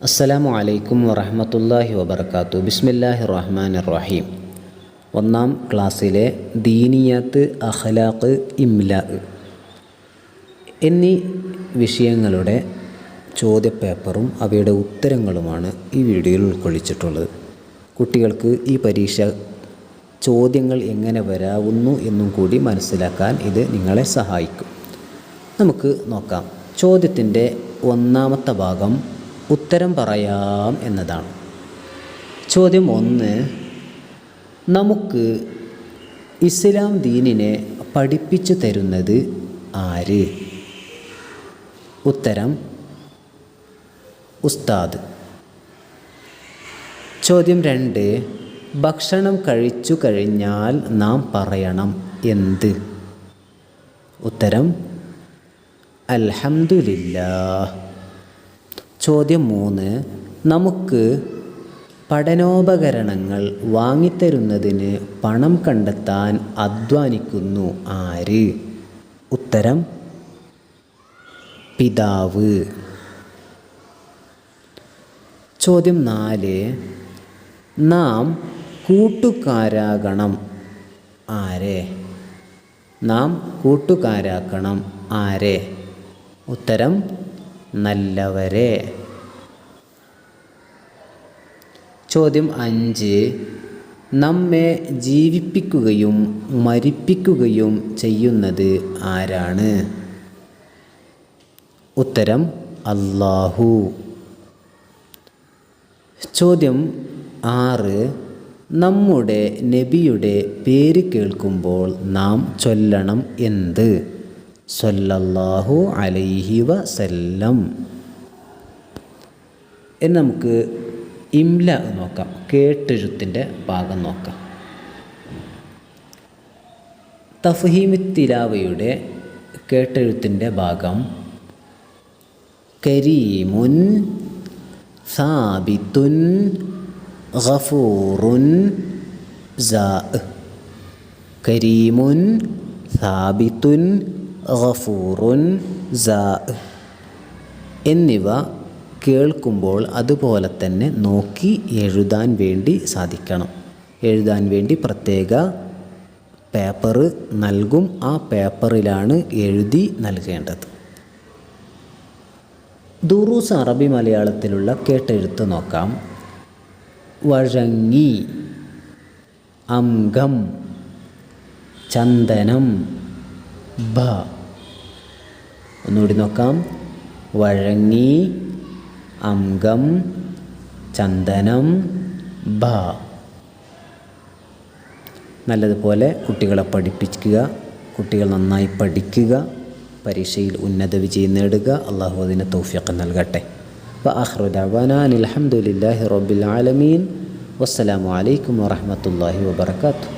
അസ്സലാമു അലൈക്കും വറഹ്മത്തുള്ളാഹി വബറകാതുഹു. ബിസ്മില്ലാഹിർ റഹ്മാനിർ റഹീം. ഒന്നാം ക്ലാസ്സിലെ ദീനിയാത്ത്, അഖ്ലാഖ്, ഇംലാ എന്നീ വിഷയങ്ങളുടെ ചോദ്യപേപ്പറും അവയുടെ ഉത്തരങ്ങളുമാണ് ഈ വീഡിയോയിൽ ഉൾക്കൊള്ളിച്ചിട്ടുള്ളത്. കുട്ടികൾക്ക് ഈ പരീക്ഷ ചോദ്യങ്ങൾ എങ്ങനെ വരാവുന്നു എന്നും കൂടി മനസ്സിലാക്കാൻ ഇത് നിങ്ങളെ സഹായിക്കും. നമുക്ക് നോക്കാം. ചോദ്യത്തിൻ്റെ ഒന്നാമത്തെ ഭാഗം ഉത്തരം പറയാം എന്നതാണ്. ചോദ്യം 1, നമുക്ക് ഇസ്ലാം ദീനിനെ പഠിപ്പിച്ചു തരുന്നത് ആര്? ഉത്തരം ഉസ്താദ്. ചോദ്യം 2, ഭക്ഷണം കഴിച്ചു കഴിഞ്ഞാൽ നാം പറയണം എന്ത്? ഉത്തരം അൽഹംദുലില്ലാഹ്. ചോദ്യം 3, നമുക്ക് പഠനോപകരണങ്ങൾ വാങ്ങിത്തരുന്നതിന് പണം കണ്ടെത്താൻ അധ്വാനിക്കുന്നു ആര്? ഉത്തരം പിതാവ്. ചോദ്യം 4, നാം കൂട്ടുകാരാകണം ആരെ? നാം കൂട്ടുകാരാക്കണം ആരെ? ഉത്തരം നല്ലവരെ. ചോദ്യം 5, നമ്മെ ജീവിപ്പിക്കുകയും മരിപ്പിക്കുകയും ചെയ്യുന്നത് ആരാണ്? ഉത്തരം അല്ലാഹു. ചോദ്യം 6, നമ്മുടെ നബിയുടെ പേര് കേൾക്കുമ്പോൾ നാം ചൊല്ലണം എന്ത്? സ്വല്ലല്ലാഹു അലൈഹി വസല്ലം. ഇനി നമുക്ക് ഇംല നോക്കാം. കേട്ടെഴുത്തിൻ്റെ ഭാഗം നോക്കാം. തഫ്ഹീമു തിലാവയുടെ കേട്ടെഴുത്തിൻ്റെ ഭാഗം കരീമുൻ സാബിത്തുൻ ഗഫൂറുൻ സാ. കരീമുൻ സാബിത്തുൻ ഗഫൂറുൻ സാ എന്നിവ കേൾക്കുമ്പോൾ അതുപോലെ തന്നെ നോക്കി എഴുതാൻ വേണ്ടി സാധിക്കണം. എഴുതാൻ വേണ്ടി പ്രത്യേക പേപ്പർ നൽകും. ആ പേപ്പറിലാണ് എഴുതി നൽകേണ്ടത്. ദുറൂസ് അറബി മലയാളത്തിലുള്ള കേട്ടെഴുത്ത് നോക്കാം. വഴങ്ങി, അംഗം, ചന്ദനം, ബ. ഒന്നുകൂടി നോക്കാം. വഴങ്ങി, അംഗം, ചന്ദനം, ബ. നല്ലതുപോലെ കുട്ടികളെ പഠിപ്പിക്കുക. കുട്ടികൾ നന്നായി പഠിക്കുക. പരീക്ഷയിൽ ഉന്നത വിജയം നേടുക. അള്ളാഹു അതിന് തൗഫീഖ് നൽകട്ടെ. വആഖിറു ദഅവാനാ അൽഹംദുലില്ലാഹി റബ്ബിൽ ആലമീൻ. വസ്സലാമു അലൈക്കും വറഹ്മത്തുള്ളാഹി വബറകാതുഹു.